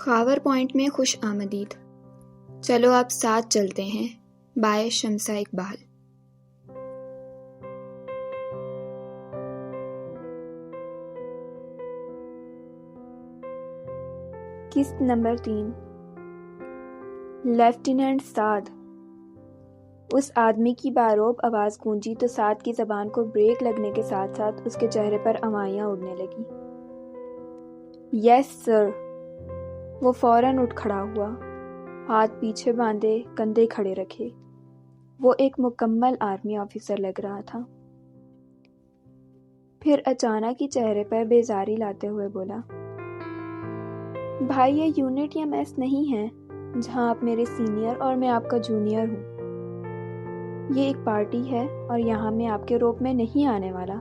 Khawar point میں خوش آمدید۔ چلو آپ ساتھ چلتے ہیں۔ بائے شمسہ اقبال۔ قسط نمبر 3۔ لیفٹیننٹ سعد۔ اس آدمی کی باروب آواز گونجی تو سعد کی زبان کو بریک لگنے کے ساتھ ساتھ اس کے چہرے پر امائیاں اڑنے لگی۔ یس سر۔ وہ فوراً اٹھ کھڑا ہوا، ہاتھ پیچھے باندھے، کندھے کھڑے رکھے۔ وہ ایک مکمل آرمی آفیسر لگ رہا تھا۔ پھر اچانک ہی چہرے پر بیزاری لاتے ہوئے بولا، بھائی یہ یونٹ یا میس نہیں ہے جہاں آپ میرے سینئر اور میں آپ کا جونیئر ہوں۔ یہ ایک پارٹی ہے اور یہاں میں آپ کے روپ میں نہیں آنے والا۔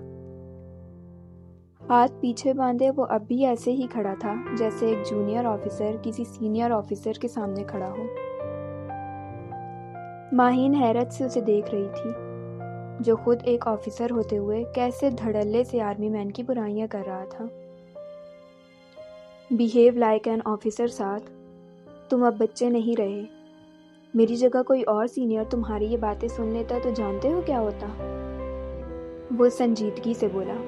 ہاتھ پیچھے باندھے وہ اب بھی ایسے ہی کھڑا تھا جیسے ایک جونیئر آفیسر کسی سینئر آفیسر کے سامنے کھڑا ہو۔ ماہین حیرت سے اسے دیکھ رہی تھی، جو خود ایک آفیسر ہوتے ہوئے کیسے دھڑلے سے آرمی مین کی برائیاں کر رہا تھا۔ بیہیو لائک این آفیسر سعد، تم اب بچے نہیں رہے۔ میری جگہ کوئی اور سینئر تمہاری یہ باتیں سن لیتا تو جانتے ہو کیا ہوتا؟ وہ سنجیدگی سے بولا،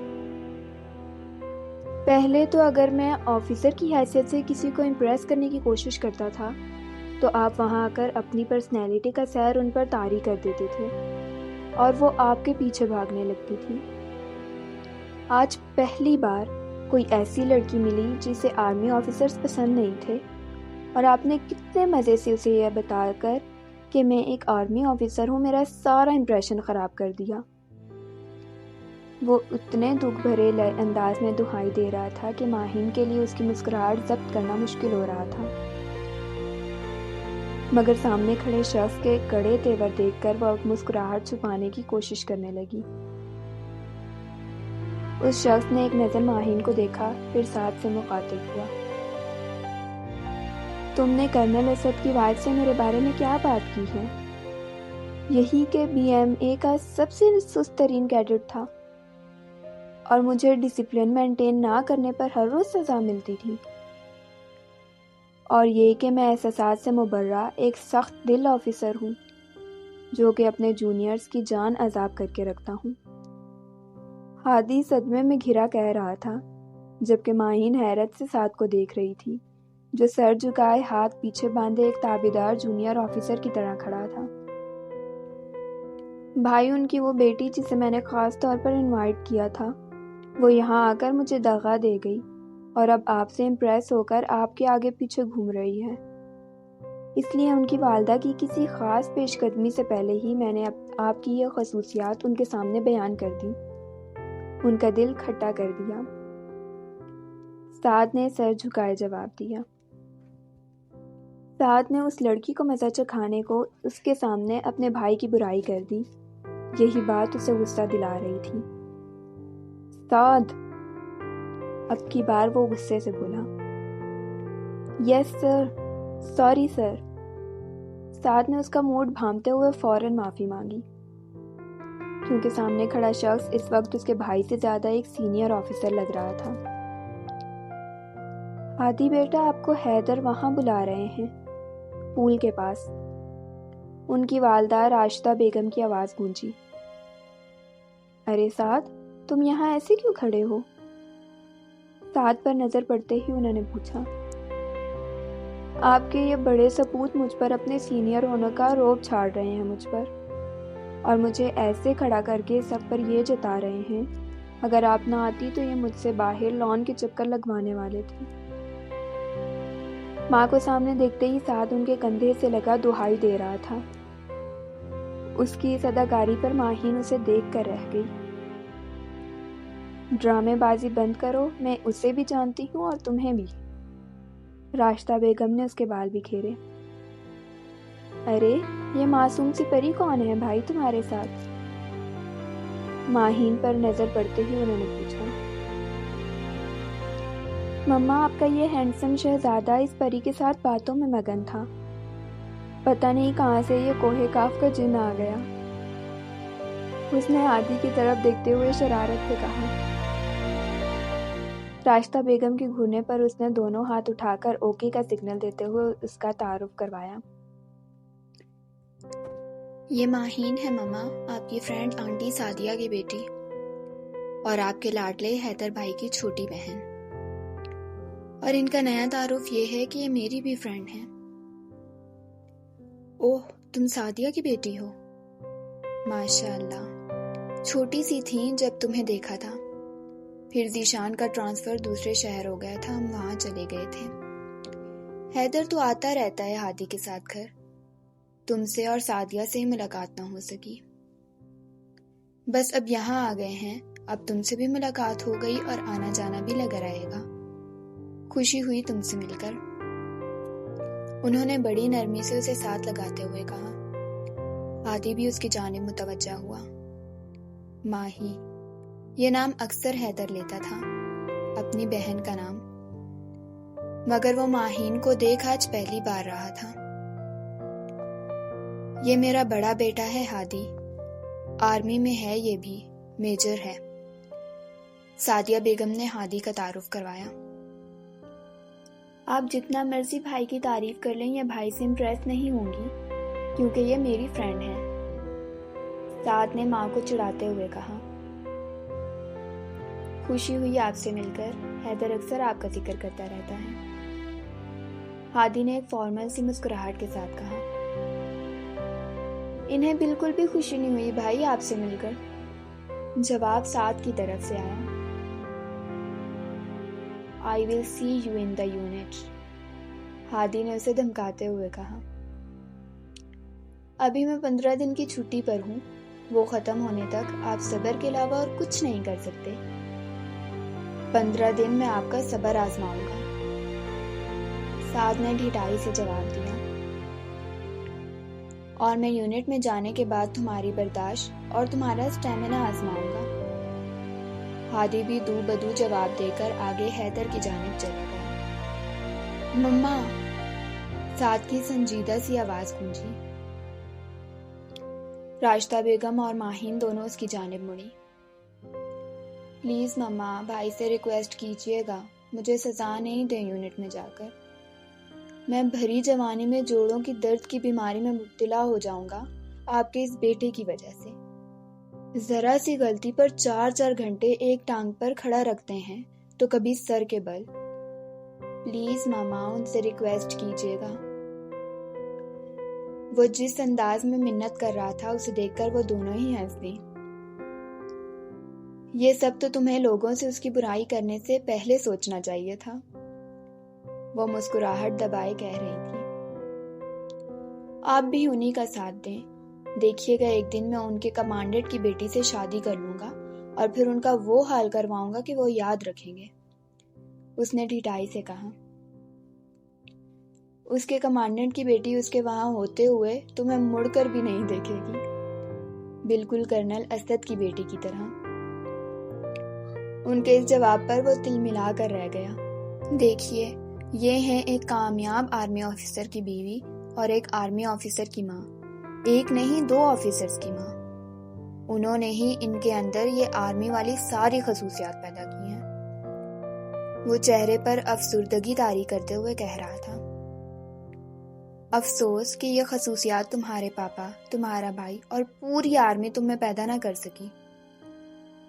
پہلے تو اگر میں آفیسر کی حیثیت سے کسی کو امپریس کرنے کی کوشش کرتا تھا تو آپ وہاں آ کر اپنی پرسنالٹی کا سیر ان پر طاری کر دیتے تھے اور وہ آپ کے پیچھے بھاگنے لگتی تھی۔ آج پہلی بار کوئی ایسی لڑکی ملی جسے آرمی آفیسرز پسند نہیں تھے، اور آپ نے کتنے مزے سے اسے یہ بتا کر کہ میں ایک آرمی آفیسر ہوں میرا سارا امپریشن خراب کر دیا۔ وہ اتنے دکھ بھرے انداز میں دہائی دے رہا تھا کہ ماہین کے لیے اس کی مسکراہٹ ضبط کرنا مشکل ہو رہا تھا، مگر سامنے کھڑے شخص کے کڑے تیور دیکھ کر وہ مسکراہٹ چھپانے کی کوشش کرنے لگی۔ اس شخص نے ایک نظر ماہین کو دیکھا، پھر سعد سے مخاطب ہوا، تم نے کرنل اسد کی وائف سے میرے بارے میں کیا بات کی ہے؟ یہی کہ بی ایم اے کا سب سے سست ترین کیڈٹ تھا اور مجھے ڈسپلن مینٹین نہ کرنے پر ہر روز سزا ملتی تھی، اور یہ کہ میں احساسات سے مبرہ ایک سخت دل آفیسر ہوں جو کہ اپنے جونیئرز کی جان عذاب کر کے رکھتا ہوں۔ ہادی صدمے میں گھرا کہہ رہا تھا، جبکہ ماہین حیرت سے سعد کو دیکھ رہی تھی جو سر جھکائے ہاتھ پیچھے باندھے ایک تابعدار جونیئر آفیسر کی طرح کھڑا تھا۔ بھائی ان کی وہ بیٹی جسے میں نے خاص طور پر انوائٹ کیا تھا، وہ یہاں آ کر مجھے دغا دے گئی اور اب آپ سے امپریس ہو کر آپ کے آگے پیچھے گھوم رہی ہے۔ اس لیے ان کی والدہ کی کسی خاص پیش قدمی سے پہلے ہی میں نے آپ کی یہ خصوصیات ان کے سامنے بیان کر دی۔ ان کا دل کھٹا کر دیا۔ سعد نے سر جھکائے جواب دیا۔ سعد نے اس لڑکی کو مزہ چکھانے کو اس کے سامنے اپنے بھائی کی برائی کر دی۔ یہی بات اسے غصہ دلا رہی تھی۔ سعد! اب کی بار وہ غصے سے بولا، یس سر، سوری سر۔ سعد نے اس کا موڈ بھانپتے ہوئے فوراً معافی مانگی، کیونکہ سامنے کھڑا شخص اس وقت اس کے بھائی سے زیادہ ایک سینئر آفیسر لگ رہا تھا۔ ہادی بیٹا، آپ کو حیدر وہاں بلا رہے ہیں، پول کے پاس۔ ان کی والدہ راشدہ بیگم کی آواز گونجی۔ ارے سعد، تم یہاں ایسے کیوں کھڑے ہو؟ سعد پر نظر پڑتے ہی انہوں نے پوچھا۔ آپ کے یہ بڑے سپوت مجھ پر اپنے سینئر ہونے کا روب چھاڑ رہے ہیں مجھ پر، اور مجھے ایسے کھڑا کر کے سب پر یہ جتا رہے ہیں اگر آپ نہ آتی تو یہ مجھ سے باہر لان کے چکر لگوانے والے تھے۔ ماں کو سامنے دیکھتے ہی سعد ان کے کندھے سے لگا دہائی دے رہا تھا۔ اس کی اس اداکاری پر ماہین اسے دیکھ کر رہ گئی۔ ڈرامے بازی بند کرو، میں اسے بھی جانتی ہوں اور تمہیں بھی۔ راشدہ بیگم نے اس کے بال بکھیرے۔ ارے یہ معصوم سی پری کون ہے بھائی تمہارے ساتھ؟ ماہین پر نظر پڑتے ہی انہوں نے پوچھا۔ مما، آپ کا یہ ہینڈسم شہزادہ اس پری کے ساتھ باتوں میں مگن تھا، پتہ نہیں کہاں سے یہ کوہ کاف کا جن آ گیا۔ اس نے ہادی کی طرف دیکھتے ہوئے شرارت سے کہا۔ راشدہ بیگم کے گھرنے پر اس نے دونوں ہاتھ اٹھا کر اوکے کا سگنل دیتے ہوئے اس کا تعارف کروایا۔ یہ ماہین ہے ماما، آپ کی فرینڈ آنٹی سعدیہ کی بیٹی، اور آپ کے لاڈلے حیدر بھائی کی چھوٹی بہن۔ اور ان کا نیا تعارف یہ ہے کہ یہ میری بھی فرینڈ ہیں۔ اوہ، تم سعدیہ کی بیٹی ہو؟ ماشاء اللہ، چھوٹی سی تھیں جب تمہیں دیکھا تھا، پھر ذیشان کا ٹرانسفر دوسرے شہر ہو گیا تھا، ہم وہاں چلے گئے تھے۔ حیدر تو آتا رہتا ہے ہادی کے ساتھ گھر، تم سے اور سعدیہ سے ہی ملاقات نہ ہو سکی، بس اب یہاں آ گئے ہیں، اب تم سے بھی ملاقات ہو گئی اور آنا جانا بھی لگا رہے گا۔ خوشی ہوئی تم سے مل کر، انہوں نے بڑی نرمی سے اسے ساتھ لگاتے ہوئے کہا۔ ہادی بھی اس کی جانب متوجہ ہوا۔ ماہی، یہ نام اکثر حیدر لیتا تھا، اپنی بہن کا نام، مگر وہ ماہین کو دیکھ آج پہلی بار رہا تھا۔ یہ میرا بڑا بیٹا ہے ہادی، آرمی میں ہے، یہ بھی میجر ہے۔ سعدیہ بیگم نے ہادی کا تعارف کروایا۔ آپ جتنا مرضی بھائی کی تعریف کر لیں، یہ بھائی سے امپریس نہیں ہوں گی، کیونکہ یہ میری فرینڈ ہے، سعد نے ماں کو چڑھاتے ہوئے کہا۔ خوشی ہوئی آپ سے مل کر، حیدر اکثر آپ کا ذکر کرتا رہتا ہے، ہادی نے ایک فارمل سی مسکراہٹ کے ساتھ کہا۔ انہیں بالکل بھی خوشی نہیں ہوئی بھائی آپ سے مل کر، جواب سعد کی طرف سے آیا۔ I will see you in the unit، ہادی نے اسے دھمکاتے ہوئے کہا۔ ابھی میں 15 دن کی چھٹی پر ہوں، وہ ختم ہونے تک آپ صبر کے علاوہ اور کچھ نہیں کر سکتے۔ 15 دن میں آپ کا صبر آزماؤں گا، سعد نے ڈھٹائی سے جواب دیا، اور میں یونٹ میں جانے کے بعد تمہاری برداشت اور تمہارا اسٹیمنا آزماؤں گا۔ ہادی بھی دو بدو جواب دے کر آگے حیدر کی جانب چلا گیا۔ مما، سعد کی سنجیدہ سی آواز گونجی۔ راشدہ بیگم اور ماہین دونوں اس کی جانب مڑی۔ پلیز مما، بھائی سے ریکویسٹ کیجیے گا، مجھے سزا نہیں دیں یونٹ میں جا کر، میں بھری جوانی میں جوڑوں کی درد کی بیماری میں مبتلا ہو جاؤں گا آپ کے اس بیٹے کی وجہ سے۔ ذرا سی غلطی پر 4 گھنٹے ایک ٹانگ پر کھڑا رکھتے ہیں تو کبھی سر کے بل۔ پلیز ماما، ان سے ریکویسٹ کیجیے گا۔ وہ جس انداز میں منت کر رہا تھا اسے دیکھ کر وہ دونوں ہی ہنس دی۔ یہ سب تو تمہیں لوگوں سے اس کی برائی کرنے سے پہلے سوچنا چاہیے تھا، وہ مسکراہٹ دبائے کہہ رہی تھی۔ آپ بھی انہی کا ساتھ دیں، دیکھیے گا ایک دن میں ان کے کمانڈنٹ کی بیٹی سے شادی کر لوں گا اور پھر ان کا وہ حال کرواؤں گا کہ وہ یاد رکھیں گے، اس نے ڈھٹائی سے کہا۔ اس کے کمانڈنٹ کی بیٹی اس کے وہاں ہوتے ہوئے تمہیں مڑ کر بھی نہیں دیکھے گی، بالکل کرنل اسد کی بیٹی کی طرح۔ ان کے اس جواب پر وہ تل ملا کر رہ گیا۔ دیکھیے، یہ ہے ایک کامیاب آرمی آفیسر کی بیوی اور ایک آرمی آفیسر کی ماں، ایک نہیں 2 آفیسرز کی ماں، انہوں نے ہی ان کے اندر یہ آرمی والی ساری خصوصیات پیدا کی ہیں۔ وہ چہرے پر افسردگی طاری کرتے ہوئے کہہ رہا تھا۔ افسوس کہ یہ خصوصیات تمہارے پاپا، تمہارا بھائی اور پوری آرمی تم میں پیدا نہ کر سکی،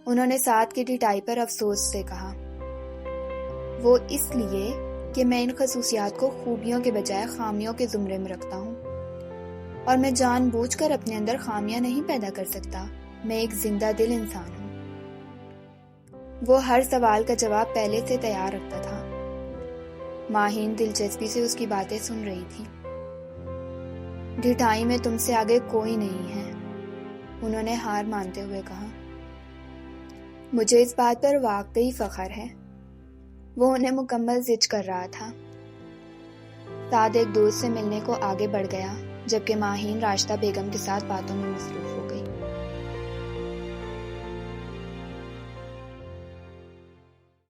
انہوں نے سعد کی ڈھٹائی پر افسوس سے کہا۔ وہ اس لیے کہ میں ان خصوصیات کو خوبیوں کے بجائے خامیوں کے زمرے میں رکھتا ہوں، اور میں جان بوجھ کر اپنے اندر خامیاں نہیں پیدا کر سکتا، میں ایک زندہ دل انسان ہوں۔ وہ ہر سوال کا جواب پہلے سے تیار رکھتا تھا۔ ماہین دلچسپی سے اس کی باتیں سن رہی تھی۔ ڈھٹائی میں تم سے آگے کوئی نہیں ہے، انہوں نے ہار مانتے ہوئے کہا۔ مجھے اس بات پر واقعی فخر ہے، وہ انہیں مکمل زج کر رہا تھا۔ سعد ایک دوست سے ملنے کو آگے بڑھ گیا، جبکہ ماہین راشدہ بیگم کے ساتھ باتوں میں مصروف